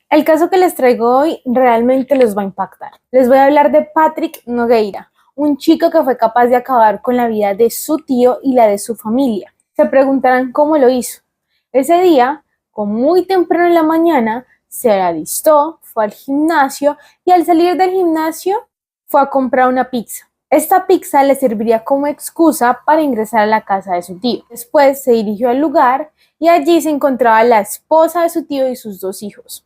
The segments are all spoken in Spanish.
El caso que les traigo hoy realmente los va a impactar. Les voy a hablar de Patrick Nogueira, un chico que fue capaz de acabar con la vida de su tío y la de su familia. Se preguntarán cómo lo hizo. Ese día, con muy temprano en la mañana, se alistó, fue al gimnasio y al salir del gimnasio fue a comprar una pizza. Esta pizza le serviría como excusa para ingresar a la casa de su tío. Después se dirigió al lugar y allí se encontraba la esposa de su tío y sus dos hijos,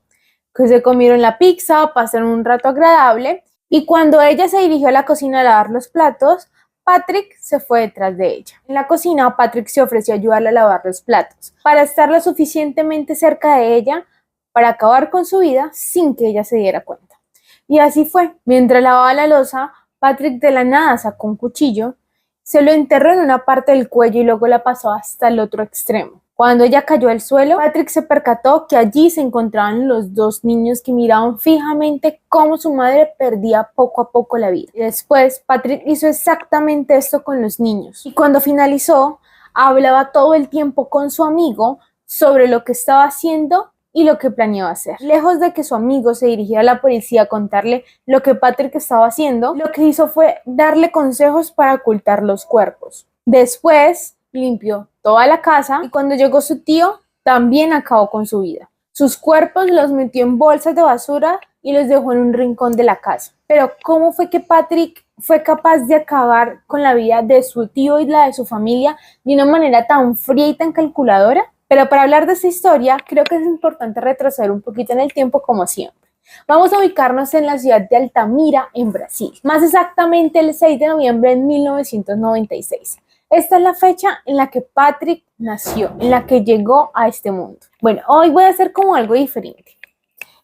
que se comieron la pizza, pasaron un rato agradable y cuando ella se dirigió a la cocina a lavar los platos, Patrick se fue detrás de ella. En la cocina, Patrick se ofreció a ayudarle a lavar los platos para estar lo suficientemente cerca de ella para acabar con su vida sin que ella se diera cuenta. Y así fue. Mientras lavaba la loza, Patrick de la nada sacó un cuchillo, se lo enterró en una parte del cuello y luego la pasó hasta el otro extremo. Cuando ella cayó al suelo, Patrick se percató que allí se encontraban los dos niños que miraban fijamente cómo su madre perdía poco a poco la vida. Y después, Patrick hizo exactamente esto con los niños. Y cuando finalizó, hablaba todo el tiempo con su amigo sobre lo que estaba haciendo y lo que planeaba hacer. Lejos de que su amigo se dirigiera a la policía a contarle lo que Patrick estaba haciendo, lo que hizo fue darle consejos para ocultar los cuerpos. Después limpió toda la casa y cuando llegó su tío, también acabó con su vida. Sus cuerpos los metió en bolsas de basura y los dejó en un rincón de la casa. Pero ¿cómo fue que Patrick fue capaz de acabar con la vida de su tío y la de su familia de una manera tan fría y tan calculadora? Pero para hablar de esta historia, creo que es importante retroceder un poquito en el tiempo como siempre. Vamos a ubicarnos en la ciudad de Altamira, en Brasil, más exactamente el 6 de noviembre de 1996. Esta es la fecha en la que Patrick nació, en la que llegó a este mundo. Bueno, hoy voy a hacer como algo diferente.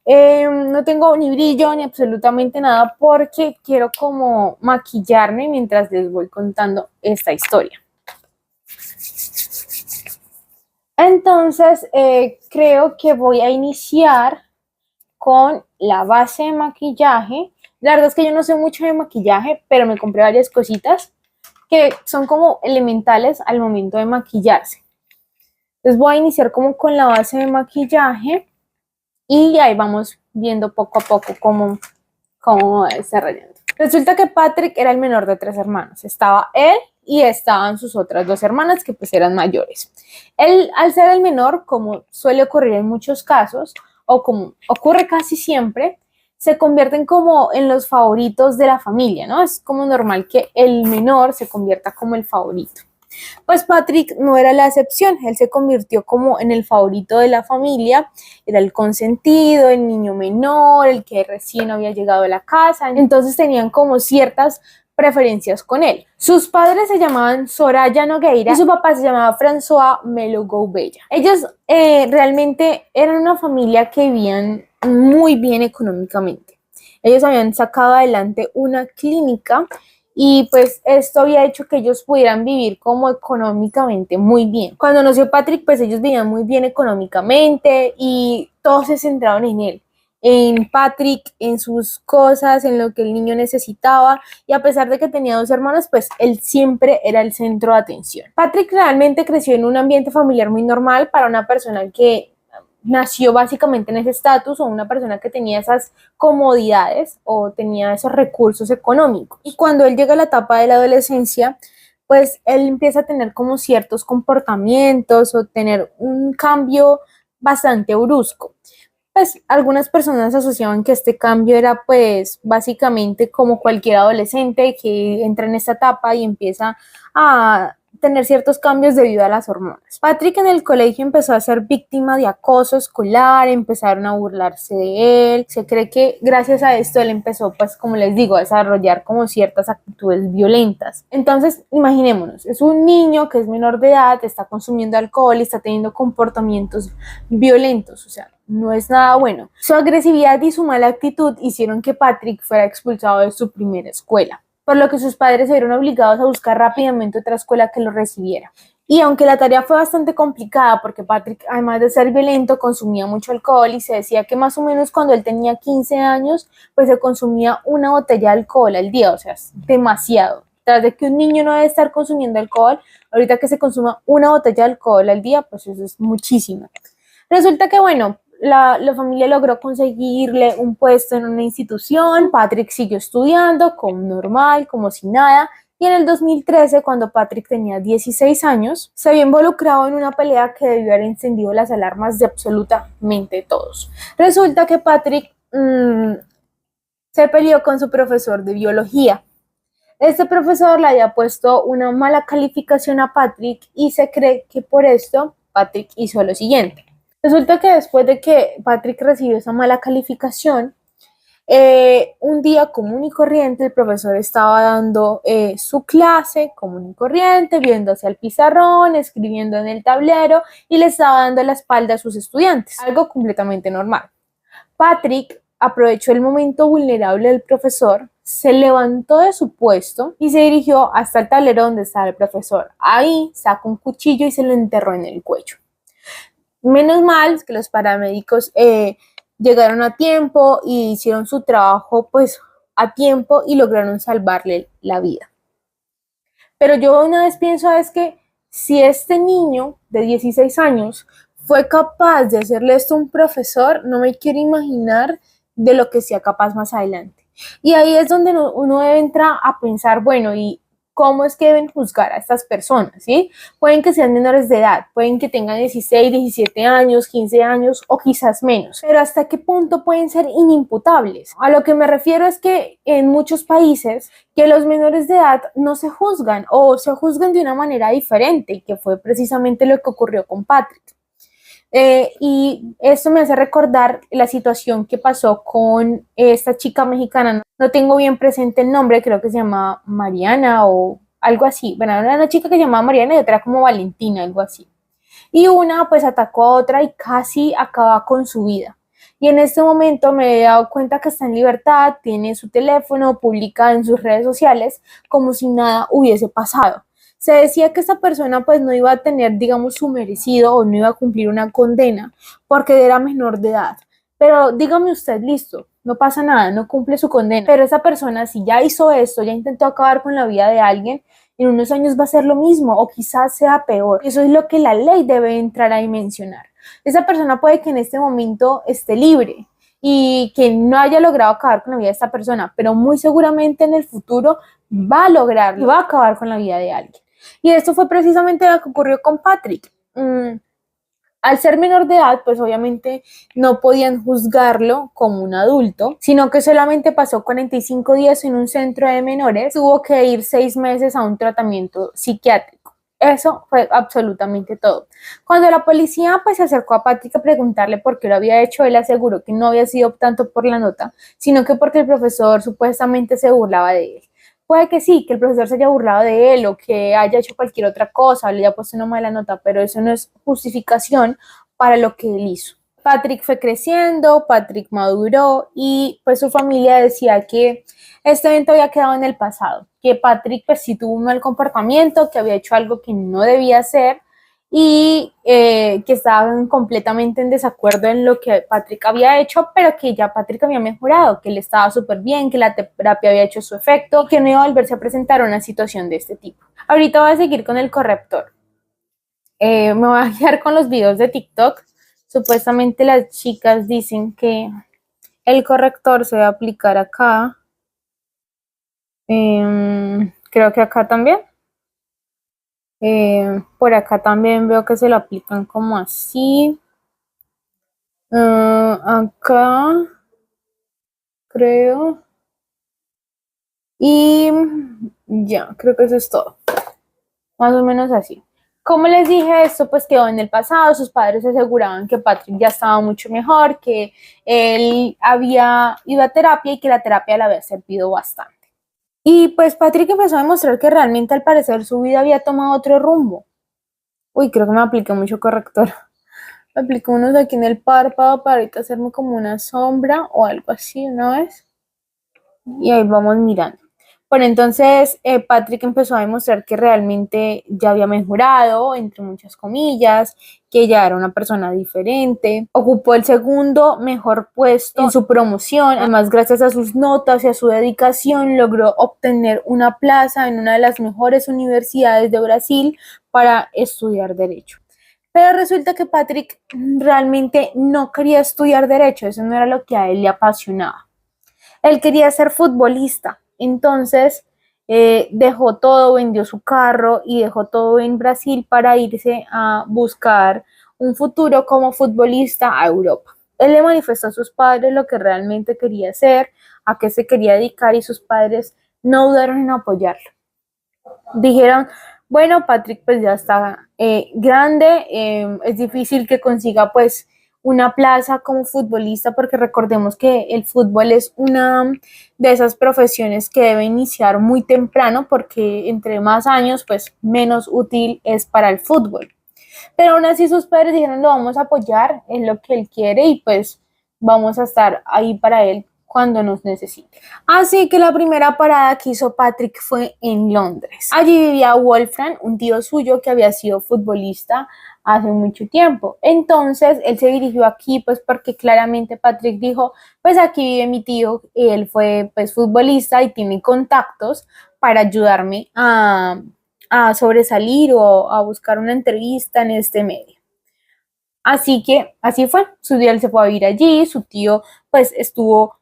No tengo ni brillo ni absolutamente nada porque quiero como maquillarme mientras les voy contando esta historia. Entonces, creo que voy a iniciar con la base de maquillaje. La verdad es que yo no sé mucho de maquillaje, pero me compré varias cositas que son como elementales al momento de maquillarse. Entonces voy a iniciar como con la base de maquillaje y ahí vamos viendo poco a poco cómo va desarrollando. Resulta que Patrick era el menor de 3 hermanos. Estaba él y estaban sus otras 2 hermanas que pues eran mayores. Él, al ser el menor, como suele ocurrir en muchos casos, o como ocurre casi siempre, se convierten como en los favoritos de la familia, ¿no? Es como normal que el menor se convierta como el favorito. Pues Patrick no era la excepción, él se convirtió como en el favorito de la familia, era el consentido, el niño menor, el que recién había llegado a la casa, entonces tenían como ciertas preferencias con él. Sus padres se llamaban Soraya Nogueira y su papá se llamaba François Melo Gouveia. Ellos realmente eran una familia que vivían muy bien económicamente. Ellos habían sacado adelante una clínica y pues esto había hecho que ellos pudieran vivir como económicamente muy bien. Cuando nació Patrick, pues ellos vivían muy bien económicamente y todos se centraron en Patrick, en sus cosas, en lo que el niño necesitaba, y a pesar de que tenía 2 hermanos, pues él siempre era el centro de atención. Patrick realmente creció en un ambiente familiar muy normal para una persona que nació básicamente en ese estatus, o una persona que tenía esas comodidades o tenía esos recursos económicos. Y cuando él llega a la etapa de la adolescencia, pues él empieza a tener como ciertos comportamientos o tener un cambio bastante brusco. Pues algunas personas asociaban que este cambio era pues básicamente como cualquier adolescente que entra en esta etapa y empieza a tener ciertos cambios debido a las hormonas. Patrick en el colegio empezó a ser víctima de acoso escolar, empezaron a burlarse de él. Se cree que gracias a esto él empezó, pues como les digo, a desarrollar como ciertas actitudes violentas. Entonces, imaginémonos, es un niño que es menor de edad, está consumiendo alcohol y está teniendo comportamientos violentos, o sea, no es nada bueno. Su agresividad y su mala actitud hicieron que Patrick fuera expulsado de su primera escuela, por lo que sus padres se vieron obligados a buscar rápidamente otra escuela que lo recibiera. Y aunque la tarea fue bastante complicada, porque Patrick, además de ser violento, consumía mucho alcohol y se decía que más o menos cuando él tenía 15 años, pues se consumía una botella de alcohol al día, o sea, es demasiado. Tras de que un niño no debe estar consumiendo alcohol, ahorita que se consuma una botella de alcohol al día, pues eso es muchísimo. Resulta que, bueno, la familia logró conseguirle un puesto en una institución. Patrick siguió estudiando como normal, como si nada. Y en el 2013, cuando Patrick tenía 16 años, se había involucrado en una pelea que debió haber encendido las alarmas de absolutamente todos. Resulta que Patrick se peleó con su profesor de biología. Este profesor le había puesto una mala calificación a Patrick y se cree que por esto Patrick hizo lo siguiente. Resulta que después de que Patrick recibió esa mala calificación, un día común y corriente el profesor estaba dando su clase común y corriente, viendo hacia el pizarrón, escribiendo en el tablero y le estaba dando la espalda a sus estudiantes, algo completamente normal. Patrick aprovechó el momento vulnerable del profesor, se levantó de su puesto y se dirigió hasta el tablero donde estaba el profesor. Ahí sacó un cuchillo y se lo enterró en el cuello. Menos mal que los paramédicos llegaron a tiempo y hicieron su trabajo pues a tiempo y lograron salvarle la vida. Pero yo una vez pienso es que si este niño de 16 años fue capaz de hacerle esto a un profesor, no me quiero imaginar de lo que sea capaz más adelante. Y ahí es donde uno debe entrar a pensar, bueno, ¿y cómo es que deben juzgar a estas personas? ¿Sí? Pueden que sean menores de edad, pueden que tengan 16, 17 años, 15 años o quizás menos, pero ¿hasta qué punto pueden ser inimputables? A lo que me refiero es que en muchos países que los menores de edad no se juzgan o se juzgan de una manera diferente, que fue precisamente lo que ocurrió con Patrick. Y esto me hace recordar la situación que pasó con esta chica mexicana. No tengo bien presente el nombre, creo que se llama Mariana o algo así. Bueno, era una chica que se llamaba Mariana y otra como Valentina, algo así. Y una pues atacó a otra y casi acaba con su vida. Y en este momento me he dado cuenta que está en libertad, tiene su teléfono, publica en sus redes sociales como si nada hubiese pasado. Se decía que esta persona pues no iba a tener, digamos, su merecido o no iba a cumplir una condena porque era menor de edad. Pero dígame usted, listo, no pasa nada, no cumple su condena. Pero esa persona si ya hizo esto, ya intentó acabar con la vida de alguien, en unos años va a ser lo mismo o quizás sea peor. Eso es lo que la ley debe entrar a dimensionar. Esa persona puede que en este momento esté libre y que no haya logrado acabar con la vida de esta persona, pero muy seguramente en el futuro va a lograrlo y va a acabar con la vida de alguien. Y esto fue precisamente lo que ocurrió con Patrick. Al ser menor de edad, pues obviamente no podían juzgarlo como un adulto, sino que solamente pasó 45 días en un centro de menores, tuvo que ir 6 meses a un tratamiento psiquiátrico. Eso fue absolutamente todo. Cuando la policía pues se acercó a Patrick a preguntarle por qué lo había hecho, él aseguró que no había sido tanto por la nota, sino que porque el profesor supuestamente se burlaba de él. Puede que sí, que el profesor se haya burlado de él o que haya hecho cualquier otra cosa, le haya puesto una mala nota, pero eso no es justificación para lo que él hizo. Patrick fue creciendo, Patrick maduró y pues su familia decía que este evento había quedado en el pasado, que Patrick pues sí tuvo un mal comportamiento, que había hecho algo que no debía hacer y que estaban completamente en desacuerdo en lo que Patrick había hecho, pero que ya Patrick había mejorado, que él estaba súper bien, que la terapia había hecho su efecto y que no iba a volverse a presentar una situación de este tipo. Ahorita voy a seguir con el corrector. Me voy a guiar con los videos de TikTok. Supuestamente las chicas dicen que el corrector se va a aplicar acá. Creo que acá también. Por acá también veo que se lo aplican como así. Acá creo. Y ya, creo que eso es todo. Más o menos así. Como les dije, esto pues quedó en el pasado. Sus padres aseguraban que Patrick ya estaba mucho mejor, que él había ido a terapia y que la terapia le había servido bastante. Y pues Patrick empezó a demostrar que realmente al parecer su vida había tomado otro rumbo. Uy, creo que me apliqué mucho corrector. Me apliqué unos aquí en el párpado para ahorita hacerme como una sombra o algo así una vez. Y ahí vamos mirando. Bueno, entonces Patrick empezó a demostrar que realmente ya había mejorado, entre muchas comillas, que ya era una persona diferente. Ocupó el segundo mejor puesto en su promoción. Además, gracias a sus notas y a su dedicación, logró obtener una plaza en una de las mejores universidades de Brasil para estudiar Derecho. Pero resulta que Patrick realmente no quería estudiar derecho, eso no era lo que a él le apasionaba. Él quería ser futbolista, entonces dejó todo, vendió su carro y dejó todo en Brasil para irse a buscar un futuro como futbolista a Europa. Él le manifestó a sus padres lo que realmente quería hacer, a qué se quería dedicar y sus padres no dudaron en apoyarlo. Dijeron, bueno, Patrick pues ya está grande, es difícil que consiga pues una plaza como futbolista porque recordemos que el fútbol es una de esas profesiones que debe iniciar muy temprano porque entre más años pues menos útil es para el fútbol. Pero aún así sus padres dijeron lo vamos a apoyar en lo que él quiere y pues vamos a estar ahí para él cuando nos necesite. Así que la primera parada que hizo Patrick fue en Londres. Allí vivía Wolfram, un tío suyo que había sido futbolista hace mucho tiempo. Entonces él se dirigió aquí pues porque claramente Patrick dijo, pues aquí vive mi tío, él fue pues futbolista y tiene contactos para ayudarme a sobresalir o a buscar una entrevista en este medio. Así que así fue, su día él se fue a vivir allí, su tío pues estuvo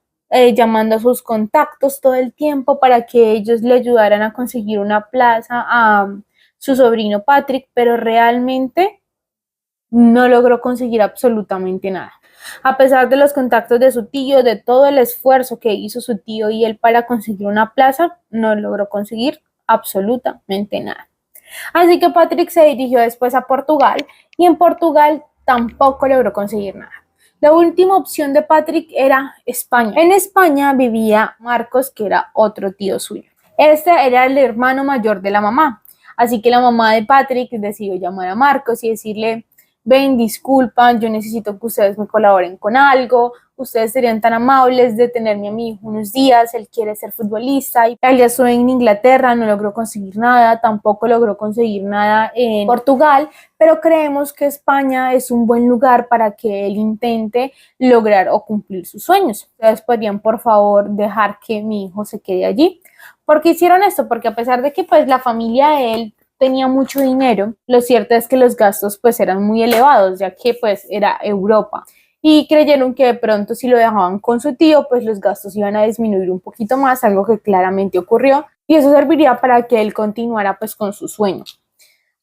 llamando a sus contactos todo el tiempo para que ellos le ayudaran a conseguir una plaza a su sobrino Patrick, pero realmente no logró conseguir absolutamente nada. A pesar de los contactos de su tío, de todo el esfuerzo que hizo su tío y él para conseguir una plaza, no logró conseguir absolutamente nada. Así que Patrick se dirigió después a Portugal y en Portugal tampoco logró conseguir nada. La última opción de Patrick era España. En España vivía Marcos, que era otro tío suyo. Este era el hermano mayor de la mamá. Así que la mamá de Patrick decidió llamar a Marcos y decirle, ven, disculpan, yo necesito que ustedes me colaboren con algo, ustedes serían tan amables de tenerme a mi hijo unos días, él quiere ser futbolista, y él ya estuvo en Inglaterra, no logró conseguir nada, tampoco logró conseguir nada en Portugal, pero creemos que España es un buen lugar para que él intente lograr o cumplir sus sueños. Ustedes podrían, por favor, dejar que mi hijo se quede allí. ¿Por qué hicieron esto? Porque a pesar de que pues la familia de él tenía mucho dinero, lo cierto es que los gastos pues eran muy elevados, ya que pues era Europa. Y creyeron que de pronto si lo dejaban con su tío, pues los gastos iban a disminuir un poquito más, algo que claramente ocurrió, y eso serviría para que él continuara pues con su sueño.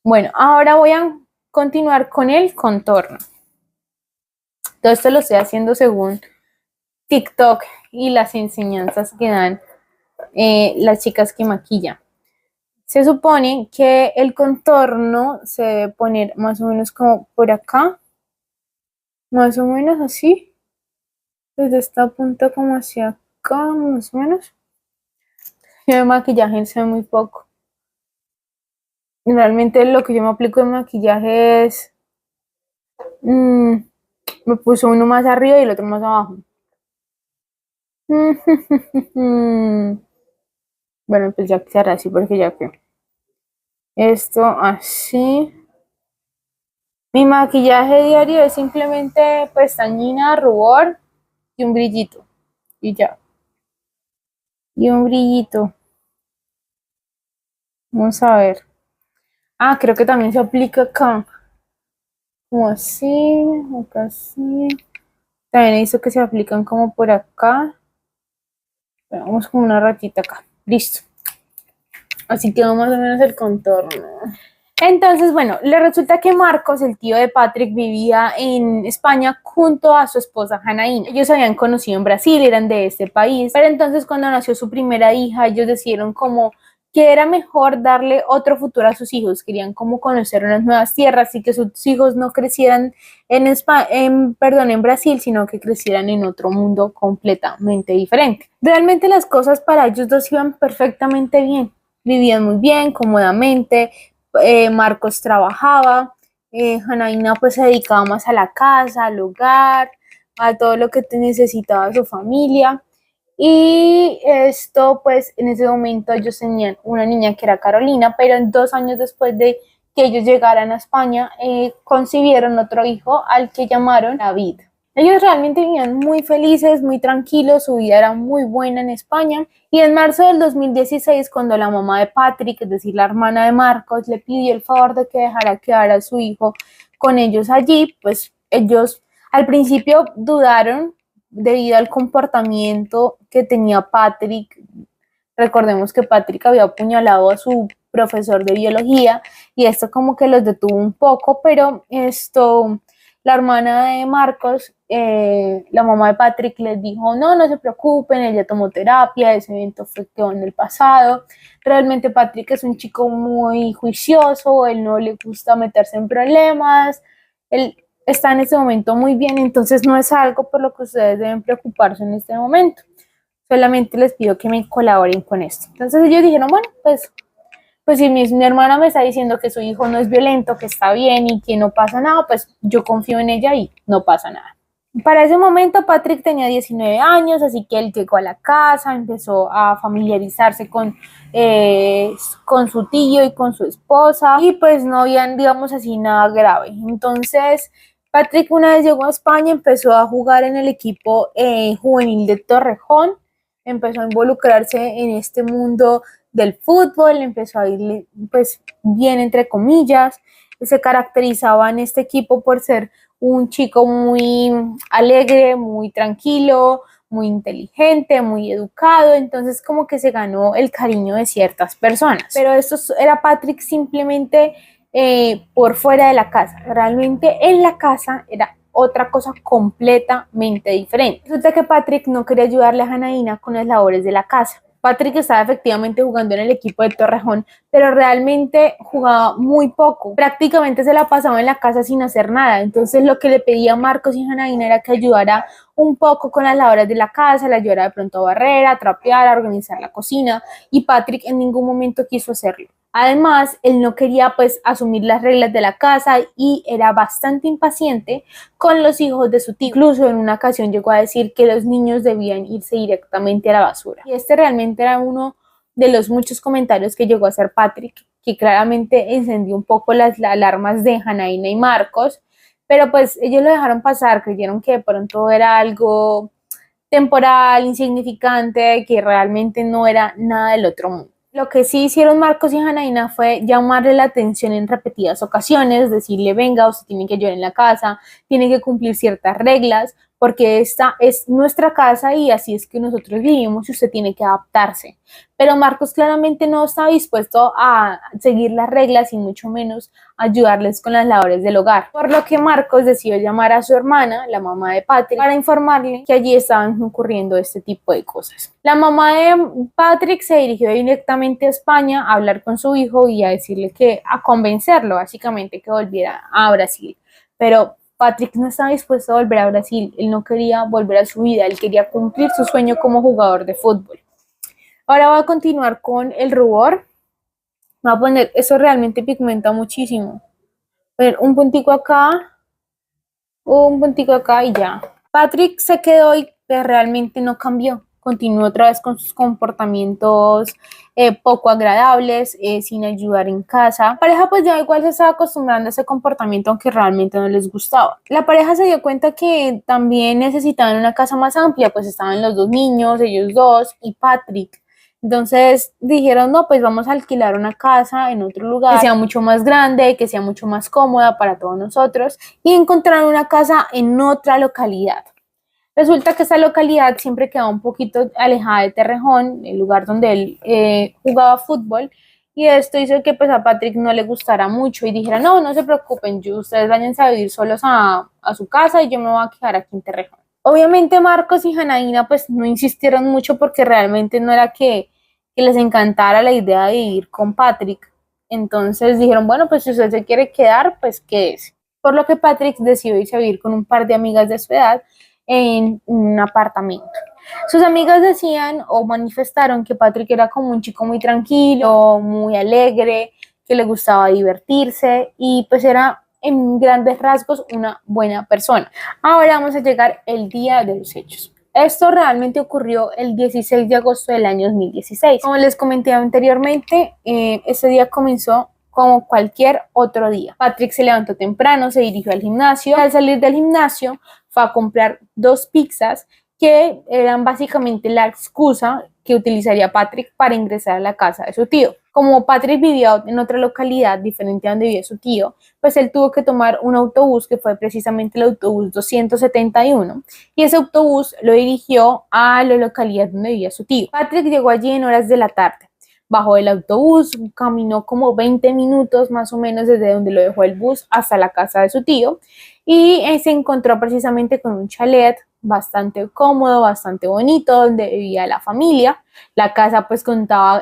Bueno, ahora voy a continuar con el contorno. Todo esto lo estoy haciendo según TikTok y las enseñanzas que dan las chicas que maquillan. Se supone que el contorno se debe poner más o menos como por acá, más o menos así, desde esta punta como hacia acá, más o menos. Yo de maquillaje sé muy poco. Realmente lo que yo me aplico de maquillaje es, me puso uno más arriba y el otro más abajo. Bueno, pues ya que será así porque ya que esto así. Mi maquillaje diario es simplemente pestañina, rubor y un brillito. Y ya. Y un brillito. Vamos a ver. Ah, creo que también se aplica acá. Como así, acá así. También he visto que se aplican como por acá. Vamos con una ratita acá. Listo. Así quedó más o menos el contorno. Entonces, bueno, le resulta que Marcos, el tío de Patrick, vivía en España junto a su esposa Janaína. Ellos se habían conocido en Brasil, eran de este país, pero entonces cuando nació su primera hija, ellos decidieron como que era mejor darle otro futuro a sus hijos, querían como conocer unas nuevas tierras y que sus hijos no crecieran en Brasil, sino que crecieran en otro mundo completamente diferente. Realmente las cosas para ellos dos iban perfectamente bien, vivían muy bien, cómodamente. Marcos trabajaba, Janaína pues se dedicaba más a la casa, al hogar, a todo lo que necesitaba su familia. Y esto pues en ese momento ellos tenían una niña que era Carolina, pero 2 años después de que ellos llegaran a España, concibieron otro hijo al que llamaron David. Ellos realmente vivían muy felices, muy tranquilos, su vida era muy buena en España. Y en marzo del 2016, cuando la mamá de Patrick, es decir, la hermana de Marcos, le pidió el favor de que dejara quedar a su hijo con ellos allí, pues ellos al principio dudaron debido al comportamiento que tenía Patrick. Recordemos que Patrick había apuñalado a su profesor de biología y esto como que los detuvo un poco, pero la hermana de Marcos, la mamá de Patrick les dijo, no, no se preocupen, ella tomó terapia, ese evento quedó en el pasado. Realmente Patrick es un chico muy juicioso, él no le gusta meterse en problemas, él está en este momento muy bien, entonces no es algo por lo que ustedes deben preocuparse en este momento. Solamente les pido que me colaboren con esto. Entonces ellos dijeron, bueno, pues si mi hermana me está diciendo que su hijo no es violento, que está bien y que no pasa nada, pues yo confío en ella y no pasa nada. Para ese momento Patrick tenía 19 años, así que él llegó a la casa, empezó a familiarizarse con su tío y con su esposa y pues no habían, digamos así, nada grave. Entonces Patrick una vez llegó a España, empezó a jugar en el equipo juvenil de Torrejón, empezó a involucrarse en este mundo del fútbol, empezó a irle pues bien entre comillas, se caracterizaba en este equipo por ser un chico muy alegre, muy tranquilo, muy inteligente, muy educado, entonces como que se ganó el cariño de ciertas personas. Pero esto era Patrick simplemente por fuera de la casa, realmente en la casa era otra cosa completamente diferente. Resulta que Patrick no quería ayudarle a Janaína con las labores de la casa. Patrick estaba efectivamente jugando en el equipo de Torrejón, pero realmente jugaba muy poco. Prácticamente se la pasaba en la casa sin hacer nada. Entonces lo que le pedía a Marcos y Janaína era que ayudara un poco con las labores de la casa, le ayudara de pronto a barrer, a trapear, a organizar la cocina, y Patrick en ningún momento quiso hacerlo. Además, él no quería pues asumir las reglas de la casa y era bastante impaciente con los hijos de su tío. Incluso en una ocasión llegó a decir que los niños debían irse directamente a la basura. Y este realmente era uno de los muchos comentarios que llegó a hacer Patrick, que claramente encendió un poco las alarmas de Janaína y Marcos, pero pues ellos lo dejaron pasar, creyeron que de pronto era algo temporal, insignificante, que realmente no era nada del otro mundo. Lo que sí hicieron Marcos y Janaína fue llamarle la atención en repetidas ocasiones, decirle, venga, usted tiene que ayudar en la casa, tiene que cumplir ciertas reglas, porque esta es nuestra casa y así es que nosotros vivimos y usted tiene que adaptarse. Pero Marcos claramente no estaba dispuesto a seguir las reglas y mucho menos ayudarles con las labores del hogar. Por lo que Marcos decidió llamar a su hermana, la mamá de Patrick, para informarle que allí estaban ocurriendo este tipo de cosas. La mamá de Patrick se dirigió directamente a España a hablar con su hijo y a decirle a convencerlo básicamente que volviera a Brasil. Pero Patrick no estaba dispuesto a volver a Brasil, él no quería volver a su vida, él quería cumplir su sueño como jugador de fútbol. Ahora voy a continuar con el rubor. Voy a poner, eso realmente pigmenta muchísimo. Poner un puntico acá y ya. Patrick se quedó y realmente no cambió. Continuó otra vez con sus comportamientos poco agradables, sin ayudar en casa. La pareja pues ya igual se estaba acostumbrando a ese comportamiento, aunque realmente no les gustaba. La pareja se dio cuenta que también necesitaban una casa más amplia, pues estaban los dos niños, ellos dos y Patrick. Entonces dijeron, no, pues vamos a alquilar una casa en otro lugar que sea mucho más grande, que sea mucho más cómoda para todos nosotros, y encontraron una casa en otra localidad. Resulta que esa localidad siempre quedaba un poquito alejada de Torrejón, el lugar donde él jugaba fútbol, y esto hizo que pues a Patrick no le gustara mucho y dijera, no, no se preocupen, ustedes váyanse a vivir solos a su casa y yo me voy a quedar aquí en Torrejón. Obviamente Marcos y Janaína pues no insistieron mucho porque realmente no era que les encantara la idea de vivir con Patrick. Entonces dijeron, bueno, pues si usted se quiere quedar, pues quédese. Por lo que Patrick decidió irse a vivir con un par de amigas de su edad en un apartamento. Sus amigas decían o manifestaron que Patrick era como un chico muy tranquilo, muy alegre, que le gustaba divertirse y pues era en grandes rasgos una buena persona. Ahora vamos a llegar el día de los hechos. Esto realmente ocurrió el 16 de agosto del año 2016. Como les comenté anteriormente, ese día comenzó como cualquier otro día. Patrick se levantó temprano, se dirigió al gimnasio. Al salir del gimnasio fue a comprar 2 pizzas que eran básicamente la excusa que utilizaría Patrick para ingresar a la casa de su tío. Como Patrick vivía en otra localidad diferente a donde vivía su tío, pues él tuvo que tomar un autobús que fue precisamente el autobús 271 y ese autobús lo dirigió a la localidad donde vivía su tío. Patrick llegó allí en horas de la tarde. Bajó del autobús, caminó como 20 minutos más o menos desde donde lo dejó el bus hasta la casa de su tío y se encontró precisamente con un chalet bastante cómodo, bastante bonito, donde vivía la familia. La casa pues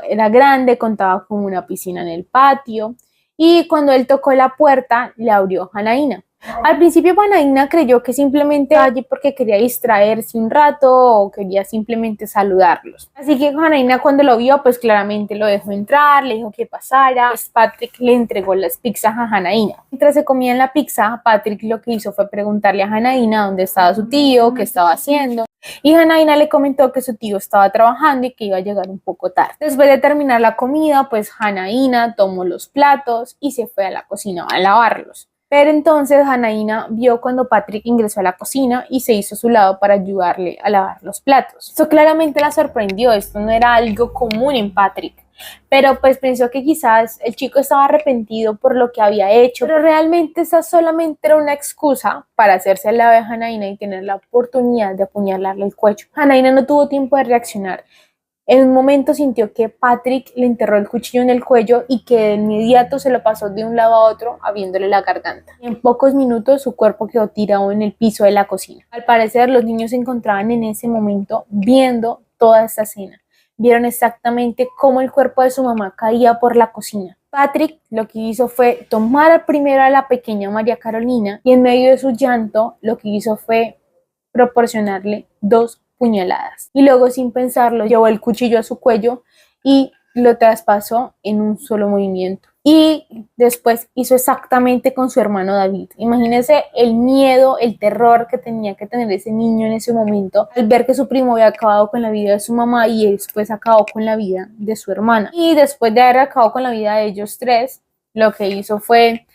era grande, contaba con una piscina en el patio y cuando él tocó la puerta le abrió Janaína. Al principio Janaína creyó que simplemente estaba allí porque quería distraerse un rato o quería simplemente saludarlos. Así que Janaína cuando lo vio pues claramente lo dejó entrar, le dijo que pasara. Pues Patrick le entregó las pizzas a Janaína. Mientras se comían la pizza, Patrick lo que hizo fue preguntarle a Janaína dónde estaba su tío, qué estaba haciendo. Y Janaína le comentó que su tío estaba trabajando y que iba a llegar un poco tarde. Después de terminar la comida, pues Janaína tomó los platos y se fue a la cocina a lavarlos. Pero entonces Janaína vio cuando Patrick ingresó a la cocina y se hizo a su lado para ayudarle a lavar los platos. Esto claramente la sorprendió, esto no era algo común en Patrick. Pero pues pensó que quizás el chico estaba arrepentido por lo que había hecho, pero realmente esa solamente era una excusa para hacerse al lado de Janaína y tener la oportunidad de apuñalarle el cuello. Janaína no tuvo tiempo de reaccionar. En un momento sintió que Patrick le enterró el cuchillo en el cuello y que de inmediato se lo pasó de un lado a otro, abriéndole la garganta. En pocos minutos su cuerpo quedó tirado en el piso de la cocina. Al parecer los niños se encontraban en ese momento viendo toda esta escena. Vieron exactamente cómo el cuerpo de su mamá caía por la cocina. Patrick lo que hizo fue tomar primero a la pequeña María Carolina y en medio de su llanto lo que hizo fue proporcionarle 2 puñaladas. Y luego sin pensarlo llevó el cuchillo a su cuello y lo traspasó en un solo movimiento. Y después hizo exactamente con su hermano David. Imagínense el miedo, el terror que tenía que tener ese niño en ese momento al ver que su primo había acabado con la vida de su mamá y después acabó con la vida de su hermana. Y después de haber acabado con la vida de ellos tres, lo que hizo fue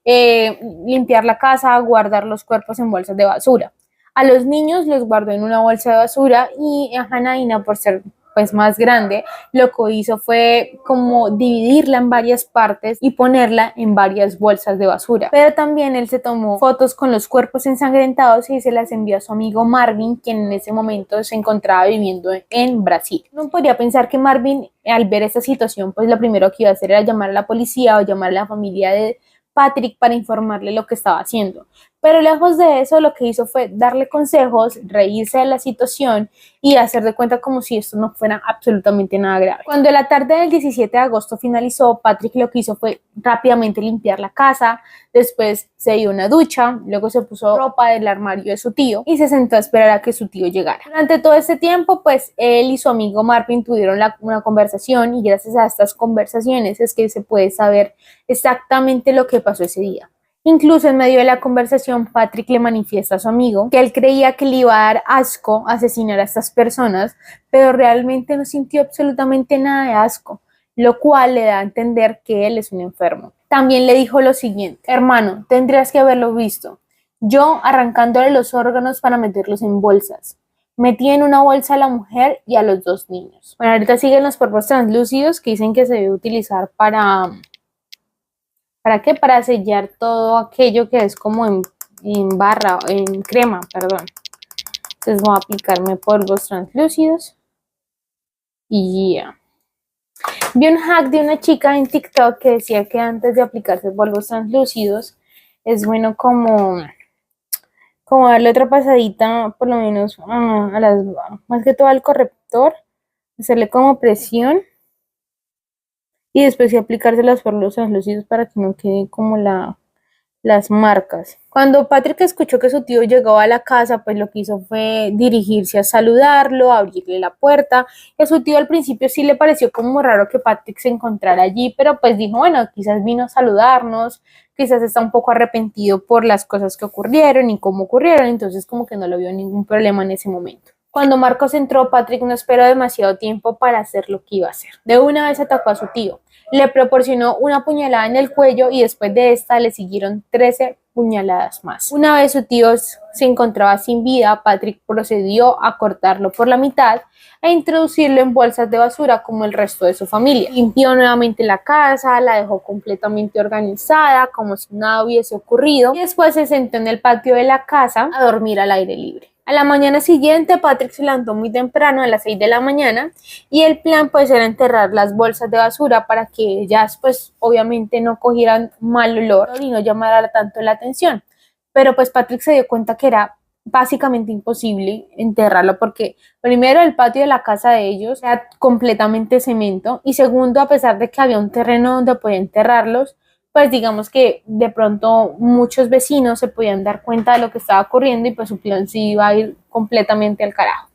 limpiar la casa, guardar los cuerpos en bolsas de basura. A los niños los guardó en una bolsa de basura y a Janaína, por ser pues más grande, lo que hizo fue como dividirla en varias partes y ponerla en varias bolsas de basura. Pero también él se tomó fotos con los cuerpos ensangrentados y se las envió a su amigo Marvin, quien en ese momento se encontraba viviendo en Brasil. Uno podría pensar que Marvin, al ver esta situación, pues lo primero que iba a hacer era llamar a la policía o llamar a la familia de Patrick para informarle lo que estaba haciendo. Pero lejos de eso, lo que hizo fue darle consejos, reírse de la situación y hacer de cuenta como si esto no fuera absolutamente nada grave. Cuando la tarde del 17 de agosto finalizó, Patrick lo que hizo fue rápidamente limpiar la casa, después se dio una ducha, luego se puso ropa del armario de su tío y se sentó a esperar a que su tío llegara. Durante todo este tiempo, pues él y su amigo Marvin tuvieron una conversación y gracias a estas conversaciones es que se puede saber exactamente lo que pasó ese día. Incluso en medio de la conversación, Patrick le manifiesta a su amigo que él creía que le iba a dar asco asesinar a estas personas, pero realmente no sintió absolutamente nada de asco, lo cual le da a entender que él es un enfermo. También le dijo lo siguiente: hermano, tendrías que haberlo visto. Yo arrancándole los órganos para meterlos en bolsas. Metí en una bolsa a la mujer y a los 2 niños. Bueno, ahorita siguen los polvos translúcidos que dicen que se debe utilizar ¿para qué? Para sellar todo aquello que es como en barra, en crema, perdón. Entonces voy a aplicarme polvos translúcidos y ya. Vi un hack de una chica en TikTok que decía que antes de aplicarse polvos translúcidos es bueno como darle otra pasadita, por lo menos más que todo al corrector, hacerle como presión y después aplicarse los polvos translúcidos para que no quede como las marcas. Cuando Patrick escuchó que su tío llegó a la casa, pues lo que hizo fue dirigirse a saludarlo, a abrirle la puerta. Y a su tío al principio sí le pareció como raro que Patrick se encontrara allí, pero pues dijo, bueno, quizás vino a saludarnos, quizás está un poco arrepentido por las cosas que ocurrieron y cómo ocurrieron, entonces como que no lo vio ningún problema en ese momento. Cuando Marcos entró, Patrick no esperó demasiado tiempo para hacer lo que iba a hacer. De una vez atacó a su tío, le proporcionó una puñalada en el cuello y después de esta le siguieron 13 puñaladas más. Una vez su tío se encontraba sin vida, Patrick procedió a cortarlo por la mitad e introducirlo en bolsas de basura como el resto de su familia. Limpió nuevamente la casa, la dejó completamente organizada, como si nada hubiese ocurrido, y después se sentó en el patio de la casa a dormir al aire libre. A la mañana siguiente, Patrick se levantó muy temprano, a las 6 de la mañana, y el plan pues era enterrar las bolsas de basura para que ellas pues obviamente no cogieran mal olor y no llamara tanto la atención. Pero pues Patrick se dio cuenta que era básicamente imposible enterrarlo porque primero el patio de la casa de ellos era completamente cemento y segundo, a pesar de que había un terreno donde podía enterrarlos, pues digamos que de pronto muchos vecinos se podían dar cuenta de lo que estaba ocurriendo y pues su plan se iba a ir completamente al carajo.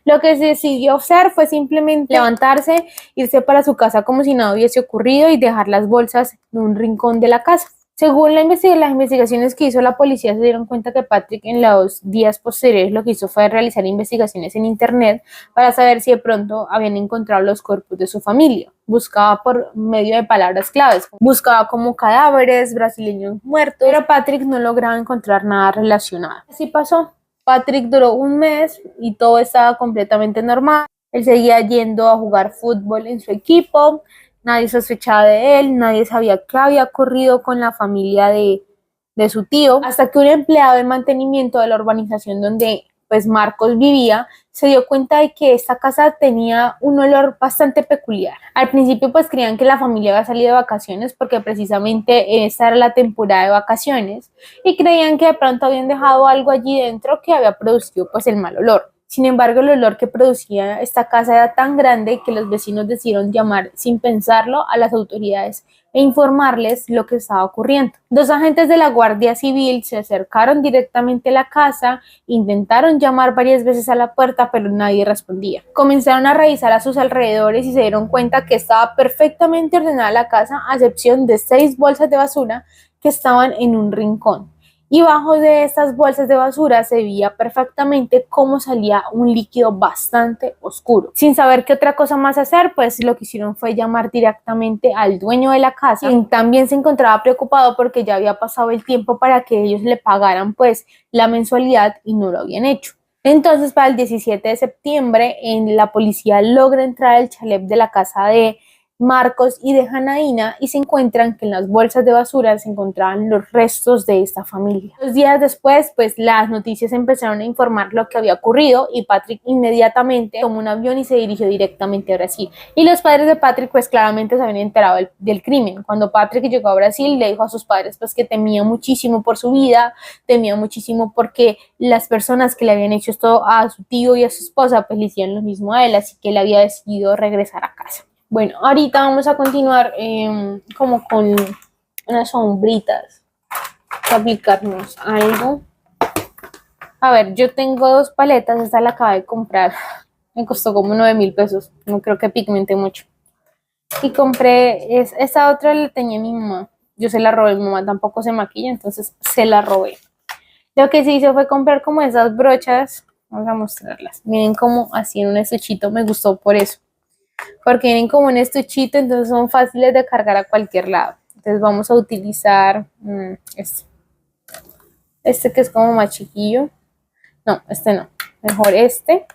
Lo que se decidió hacer fue simplemente levantarse, irse para su casa como si nada hubiese ocurrido y dejar las bolsas en un rincón de la casa. Según las investigaciones que hizo la policía, se dieron cuenta que Patrick en los días posteriores lo que hizo fue realizar investigaciones en internet para saber si de pronto habían encontrado los cuerpos de su familia. Buscaba por medio de palabras claves, buscaba como cadáveres, brasileños muertos, pero Patrick no lograba encontrar nada relacionado. Así pasó. Patrick duró un mes y todo estaba completamente normal. Él seguía yendo a jugar fútbol en su equipo. Nadie sospechaba de él, nadie sabía qué había ocurrido con la familia de su tío, hasta que un empleado de mantenimiento de la urbanización donde pues Marcos vivía, se dio cuenta de que esta casa tenía un olor bastante peculiar. Al principio pues creían que la familia había salido de vacaciones porque precisamente esa era la temporada de vacaciones y creían que de pronto habían dejado algo allí dentro que había producido pues el mal olor. Sin embargo, el olor que producía esta casa era tan grande que los vecinos decidieron llamar sin pensarlo a las autoridades e informarles lo que estaba ocurriendo. Dos agentes de la Guardia Civil se acercaron directamente a la casa, intentaron llamar varias veces a la puerta, pero nadie respondía. Comenzaron a revisar a sus alrededores y se dieron cuenta que estaba perfectamente ordenada la casa, a excepción de 6 bolsas de basura que estaban en un rincón. Y bajo de estas bolsas de basura se veía perfectamente cómo salía un líquido bastante oscuro. Sin saber qué otra cosa más hacer, pues lo que hicieron fue llamar directamente al dueño de la casa, quien también se encontraba preocupado porque ya había pasado el tiempo para que ellos le pagaran pues la mensualidad y no lo habían hecho. Entonces, para el 17 de septiembre, la policía logra entrar al chalet de la casa de Marcos y de Janaína y se encuentran que en las bolsas de basura se encontraban los restos de esta familia. 2 días después, pues las noticias empezaron a informar lo que había ocurrido y Patrick inmediatamente tomó un avión y se dirigió directamente a Brasil. Y los padres de Patrick pues claramente se habían enterado del crimen. Cuando Patrick llegó a Brasil le dijo a sus padres pues que temía muchísimo por su vida, temía muchísimo porque las personas que le habían hecho esto a su tío y a su esposa pues le hicieron lo mismo a él, así que él había decidido regresar a casa. Bueno, ahorita vamos a continuar como con unas sombritas para aplicarnos algo. A ver, yo tengo 2 paletas, esta la acabé de comprar, me costó como 9.000 pesos, no creo que pigmente mucho. Y compré, esta otra la tenía mi mamá, yo se la robé, mi mamá tampoco se maquilla, entonces se la robé. Lo que se hizo fue comprar como esas brochas, vamos a mostrarlas, miren como así en un estuchito, me gustó por eso. Porque vienen como un estuchito, entonces son fáciles de cargar a cualquier lado. Entonces vamos a utilizar este que es como más chiquillo. No, este no, mejor este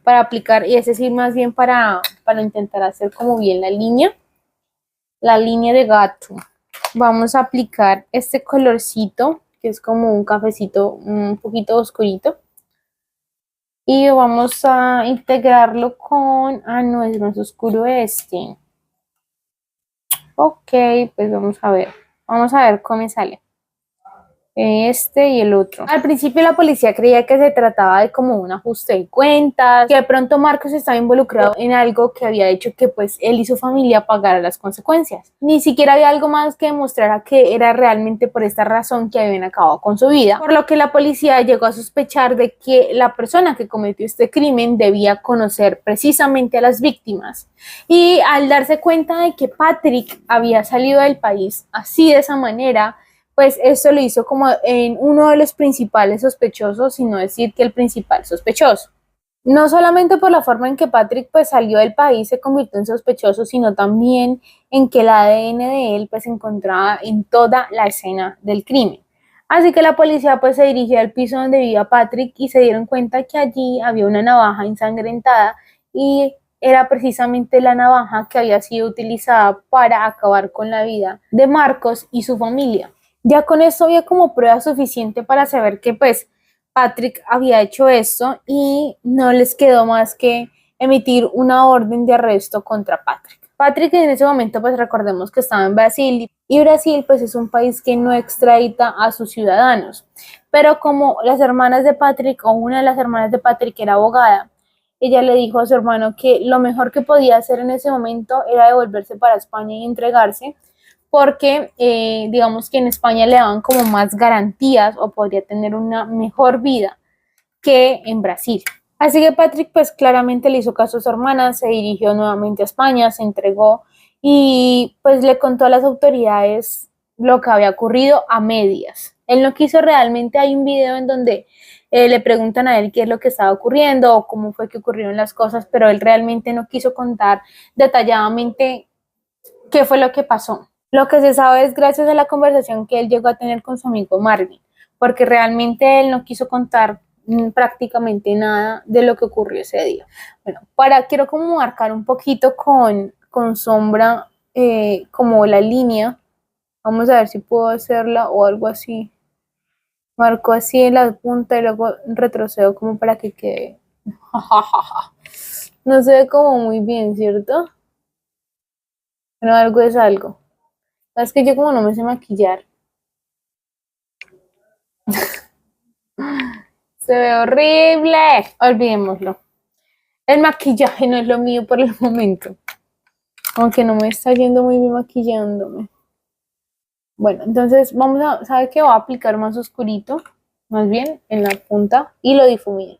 para aplicar, y ese sí más bien para intentar hacer como bien la línea de gato. Vamos a aplicar este colorcito que es como un cafecito un poquito oscurito. Y vamos a integrarlo con... Ah, no, es más oscuro este. Ok, pues vamos a ver. Vamos a ver cómo me sale. Este y el otro. Al principio la policía creía que se trataba de como un ajuste de cuentas, que de pronto Marcos estaba involucrado en algo que había hecho que pues él y su familia pagaran las consecuencias. Ni siquiera había algo más que demostrara que era realmente por esta razón que habían acabado con su vida, por lo que la policía llegó a sospechar de que la persona que cometió este crimen debía conocer precisamente a las víctimas. Y al darse cuenta de que Patrick había salido del país así de esa manera, pues esto lo hizo como en uno de los principales sospechosos, sino decir que el principal sospechoso. No solamente por la forma en que Patrick pues salió del país se convirtió en sospechoso, sino también en que el ADN de él pues se encontraba en toda la escena del crimen. Así que la policía pues se dirigió al piso donde vivía Patrick y se dieron cuenta que allí había una navaja ensangrentada y era precisamente la navaja que había sido utilizada para acabar con la vida de Marcos y su familia. Ya con esto había como prueba suficiente para saber que pues Patrick había hecho esto y no les quedó más que emitir una orden de arresto contra Patrick. Patrick en ese momento pues recordemos que estaba en Brasil y Brasil pues es un país que no extradita a sus ciudadanos, pero como las hermanas de Patrick o una de las hermanas de Patrick era abogada, ella le dijo a su hermano que lo mejor que podía hacer en ese momento era devolverse para España y entregarse porque digamos que en España le daban como más garantías o podría tener una mejor vida que en Brasil. Así que Patrick pues claramente le hizo caso a su hermana, se dirigió nuevamente a España, se entregó y pues le contó a las autoridades lo que había ocurrido a medias. Él no quiso realmente, hay un video en donde le preguntan a él qué es lo que estaba ocurriendo o cómo fue que ocurrieron las cosas, pero él realmente no quiso contar detalladamente qué fue lo que pasó. Lo que se sabe es gracias a la conversación que él llegó a tener con su amigo Marvin, porque realmente él no quiso contar prácticamente nada de lo que ocurrió ese día. Bueno, quiero como marcar un poquito con sombra como la línea. Vamos a ver si puedo hacerla o algo así. Marco así en la punta y luego retrocedo como para que quede. No se ve como muy bien, ¿cierto? Pero algo es algo. Es que yo como no me sé maquillar. Se ve horrible. Olvidémoslo. El maquillaje no es lo mío por el momento. Aunque no me está yendo muy bien maquillándome. Bueno, entonces vamos a, ¿sabe qué? Voy a aplicar más oscurito, más bien en la punta y lo difumino.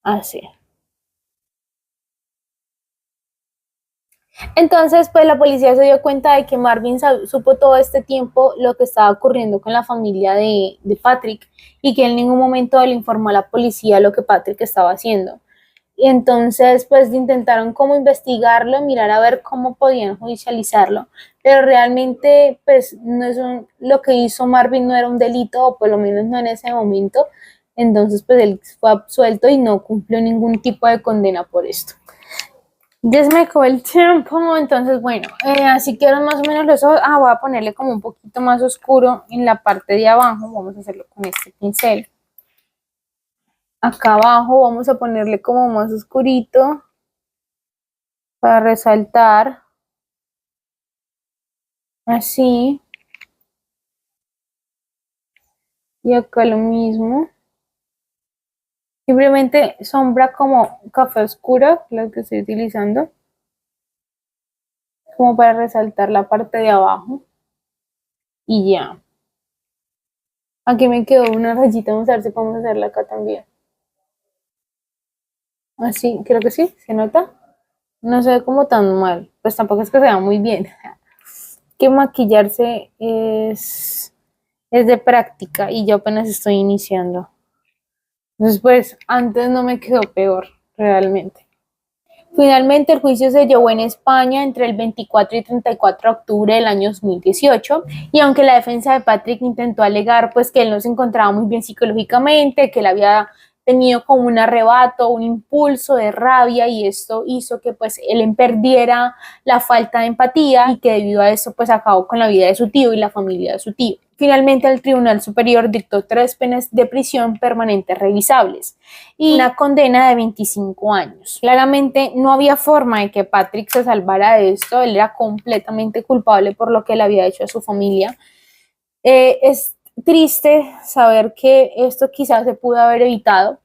Así. Entonces, pues la policía se dio cuenta de que Marvin supo todo este tiempo lo que estaba ocurriendo con la familia de Patrick y que en ningún momento le informó a la policía lo que Patrick estaba haciendo. Y entonces, pues intentaron como investigarlo, mirar a ver cómo podían judicializarlo, pero realmente, pues no es lo que hizo Marvin no era un delito, o por lo menos no en ese momento. Entonces, pues él fue absuelto y no cumplió ningún tipo de condena por esto. Ya se me acabó el tiempo, entonces bueno, así quedan más o menos los ojos. Voy a ponerle como un poquito más oscuro en la parte de abajo, vamos a hacerlo con este pincel. Acá abajo vamos a ponerle como más oscurito para resaltar, así, y acá lo mismo. Simplemente sombra como café oscuro, la que estoy utilizando, como para resaltar la parte de abajo. Y ya. Aquí me quedó una rayita, vamos a ver si podemos hacerla acá también. Así, creo que sí, ¿se nota? No se ve como tan mal, pues tampoco es que se vea muy bien. Que maquillarse es de práctica y yo apenas estoy iniciando. Entonces, pues, antes no me quedó peor, realmente. Finalmente, el juicio se llevó en España entre el 24 y 34 de octubre del año 2018 y aunque la defensa de Patrick intentó alegar pues que él no se encontraba muy bien psicológicamente, que él había tenido como un arrebato, un impulso de rabia y esto hizo que pues él perdiera la falta de empatía y que debido a eso pues acabó con la vida de su tío y la familia de su tío. Finalmente el Tribunal Superior dictó 3 penas de prisión permanentes revisables y una condena de 25 años. Claramente no había forma de que Patrick se salvara de esto, él era completamente culpable por lo que le había hecho a su familia. Es triste saber que esto quizás se pudo haber evitado.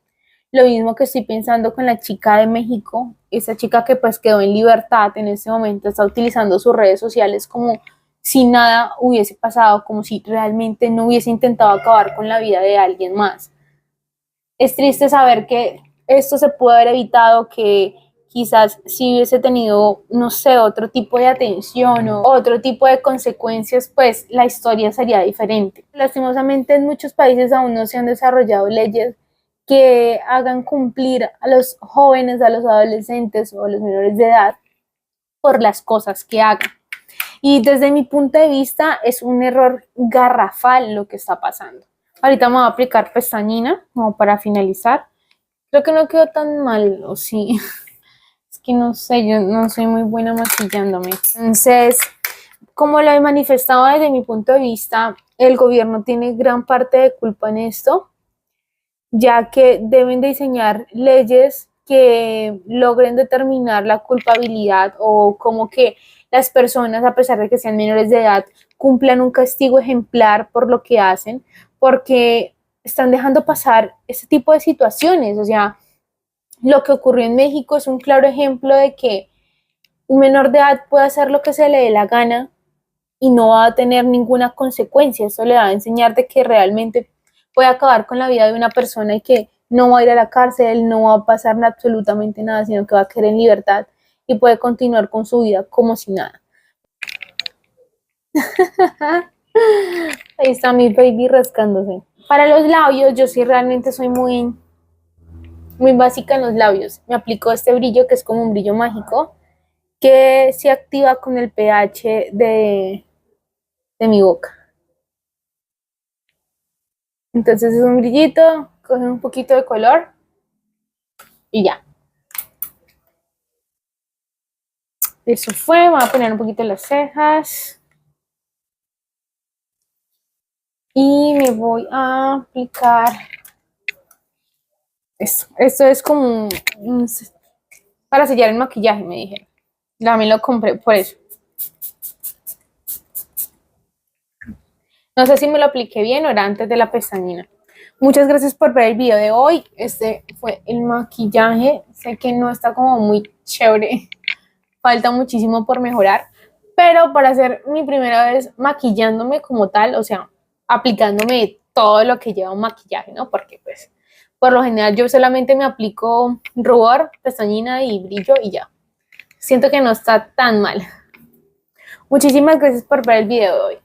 Lo mismo que estoy pensando con la chica de México, esa chica que pues quedó en libertad en este momento, está utilizando sus redes sociales como si nada hubiese pasado, como si realmente no hubiese intentado acabar con la vida de alguien más. Es triste saber que esto se pudo haber evitado, que quizás si hubiese tenido, no sé, otro tipo de atención o otro tipo de consecuencias, pues la historia sería diferente. Lastimosamente en muchos países aún no se han desarrollado leyes que hagan cumplir a los jóvenes, a los adolescentes o a los menores de edad por las cosas que hagan. Y desde mi punto de vista es un error garrafal lo que está pasando. Ahorita me voy a aplicar pestañina como para finalizar. Creo que no quedó tan mal, o sí. Es que no sé, yo no soy muy buena maquillándome. Entonces, como lo he manifestado desde mi punto de vista, el gobierno tiene gran parte de culpa en esto, ya que deben diseñar leyes que logren determinar la culpabilidad o como que las personas, a pesar de que sean menores de edad, cumplan un castigo ejemplar por lo que hacen, porque están dejando pasar este tipo de situaciones. O sea, lo que ocurrió en México es un claro ejemplo de que un menor de edad puede hacer lo que se le dé la gana y no va a tener ninguna consecuencia. Eso le va a enseñar de que realmente puede acabar con la vida de una persona y que no va a ir a la cárcel, no va a pasar absolutamente nada, sino que va a quedar en libertad y puede continuar con su vida como si nada. Ahí está mi baby rascándose. Para los labios, yo sí realmente soy muy básica en los labios. Me aplico este brillo que es como un brillo mágico que se activa con el pH de mi boca. Entonces es un brillito, coge un poquito de color y ya. Eso fue, voy a poner un poquito las cejas. Y me voy a aplicar esto. Esto es como para sellar el maquillaje, me dijeron. También lo compré por eso. No sé si me lo apliqué bien o era antes de la pestañina. Muchas gracias por ver el video de hoy. Este fue el maquillaje. Sé que no está como muy chévere. Falta muchísimo por mejorar. Pero para hacer mi primera vez maquillándome como tal, o sea, aplicándome todo lo que lleva un maquillaje, ¿no? Porque pues por lo general yo solamente me aplico rubor, pestañina y brillo y ya. Siento que no está tan mal. Muchísimas gracias por ver el video de hoy.